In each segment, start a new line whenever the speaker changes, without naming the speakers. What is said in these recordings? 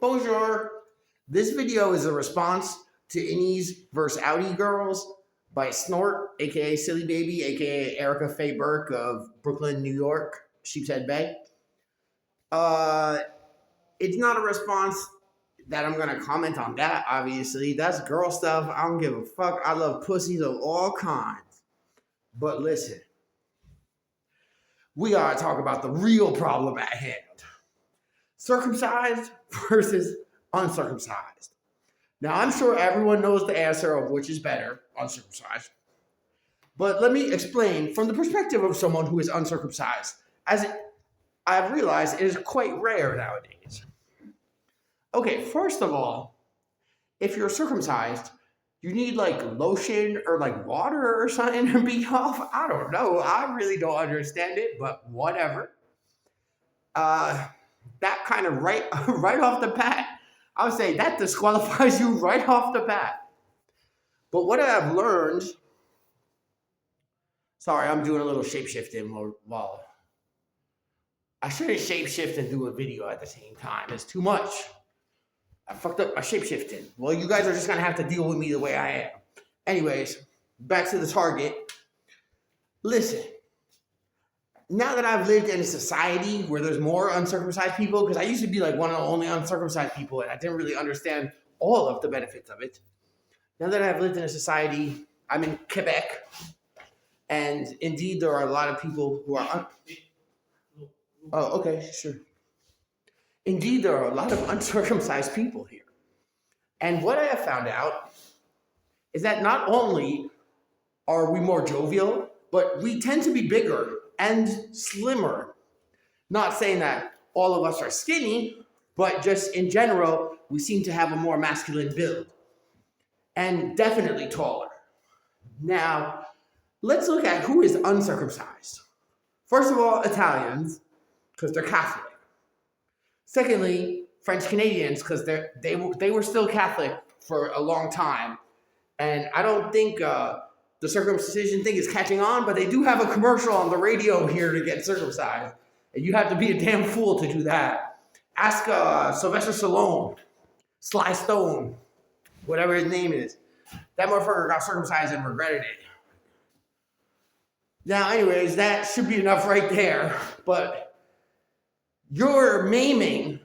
Bonjour. This video is a response to Innies vs. Audi Girls by Snort, aka Silly Baby, aka Erica Faye Burke of Brooklyn, New York, Sheepshead Bay. It's not a response that I'm gonna comment on that, obviously. That's girl stuff. I don't give a fuck. I love pussies of all kinds. But listen, we gotta talk about the real problem at hand. Circumcised versus uncircumcised. Now, I'm sure everyone knows the answer of which is better, uncircumcised. But let me explain from the perspective of someone who is uncircumcised, as I've realized it is quite rare nowadays. Okay, first of all, if you're circumcised, you need like lotion or like water or something to be off. I don't know. I really don't understand it, but whatever. That kind of right off the bat, I would say that disqualifies you right off the bat. But what I've learned, sorry, I'm doing a little shape-shifting while I shouldn't shape-shift and do a video at the same time. It's too much. I fucked up my shape-shifting. Well, you guys are just going to have to deal with me the way I am. Anyways, back to the target. Listen. Now that I've lived in a society where there's more uncircumcised people, because I used to be like one of the only uncircumcised people and I didn't really understand all of the benefits of it. Now that I've lived in a society, I'm in Quebec, and indeed there are a lot of people who are... Oh, okay, sure. Indeed, there are a lot of uncircumcised people here. And what I have found out is that not only are we more jovial, but we tend to be bigger and slimmer. Not saying that all of us are skinny, but just in general, we seem to have a more masculine build. And definitely taller. Now, let's look at who is uncircumcised. First of all, Italians, because they're Catholic. Secondly, French Canadians, because they were still Catholic for a long time. And I don't think the circumcision thing is catching on, but they do have a commercial on the radio here to get circumcised. And you have to be a damn fool to do that. Ask Sylvester Stallone, Sly Stone, whatever his name is. That motherfucker got circumcised and regretted it. Now, anyways, that should be enough right there. But you're maiming,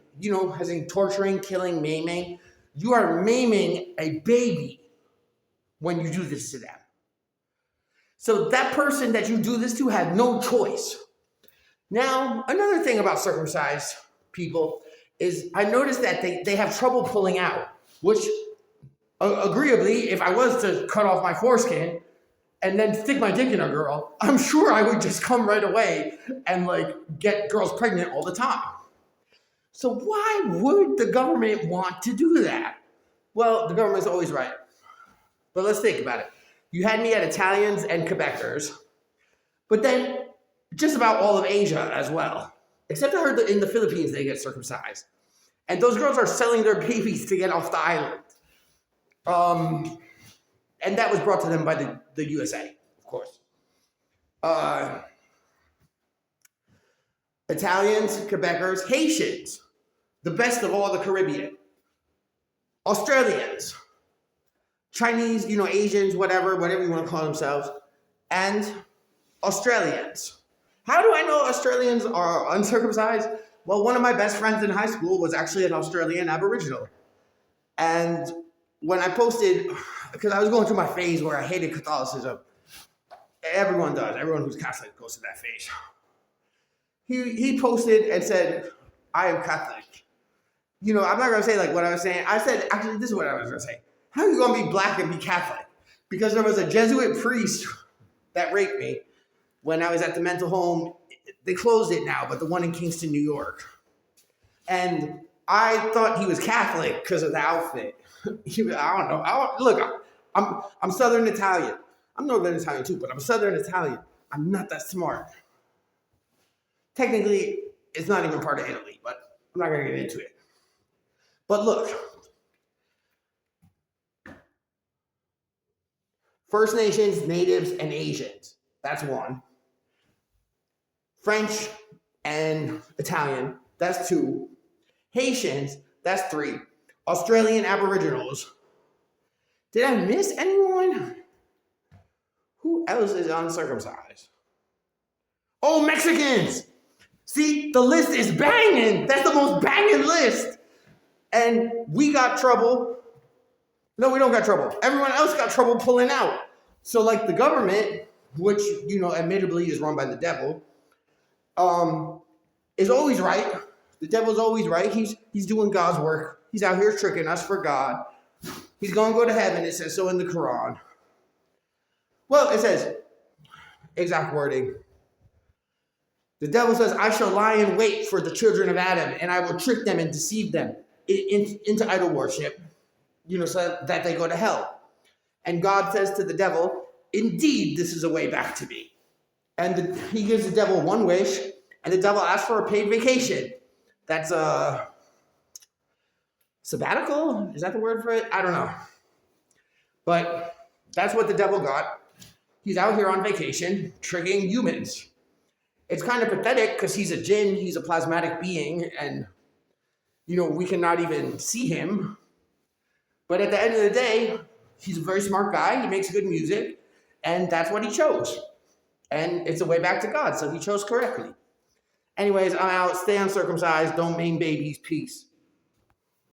as in torturing, killing, maiming. You are maiming a baby when you do this to them. So that person that you do this to had no choice. Now, another thing about circumcised people is I noticed that they have trouble pulling out, which agreeably, if I was to cut off my foreskin and then stick my dick in a girl, I'm sure I would just come right away and get girls pregnant all the time. So why would the government want to do that? Well, the government's always right. But let's think about it. You had me at Italians and Quebecers, but then just about all of Asia as well. Except I heard that in the Philippines they get circumcised. And those girls are selling their babies to get off the island. And that was brought to them by the USA, of course. Italians, Quebecers, Haitians, the best of all the Caribbean. Australians. Chinese, Asians, whatever you want to call themselves, and Australians. How do I know Australians are uncircumcised? Well, one of my best friends in high school was actually an Australian Aboriginal. And when I posted, because I was going through my phase where I hated Catholicism, everyone does. Everyone who's Catholic goes through that phase. He posted and said, I am Catholic. I'm not going to say what I was saying. I said, actually, this is what I was going to say. How are you going to be black and be Catholic? Because there was a Jesuit priest that raped me when I was at the mental home. They closed it now, but the one in Kingston, New York. And I thought he was Catholic because of the outfit. I don't know. Look, I'm Southern Italian. I'm Northern Italian too, but I'm Southern Italian. I'm not that smart. Technically, it's not even part of Italy, but I'm not going to get into it. But look. First Nations, Natives, and Asians. That's one. French and Italian. That's two. Haitians, That's 3. Australian Aboriginals. Did I miss anyone? Who else is uncircumcised? Oh, Mexicans! See, the list is banging. That's the most banging list. And we got trouble. No, we don't got trouble. Everyone else got trouble pulling out. So like the government, which, admittedly is run by the devil, is always right. The devil's always right. He's doing God's work. He's out here tricking us for God. He's going to go to heaven. It says so in the Quran. Well, it says, exact wording. The devil says, I shall lie in wait for the children of Adam, and I will trick them and deceive them into idol worship, so that they go to hell. And God says to the devil, indeed, this is a way back to me. And he gives the devil one wish, and the devil asks for a paid vacation. That's a sabbatical? Is that the word for it? I don't know. But that's what the devil got. He's out here on vacation, tricking humans. It's kind of pathetic because he's a jinn, he's a plasmatic being, and, we cannot even see him. But at the end of the day, he's a very smart guy, he makes good music, and that's what he chose. And it's a way back to God, so he chose correctly. Anyways, I'm out. Stay uncircumcised. Don't maim babies. Peace.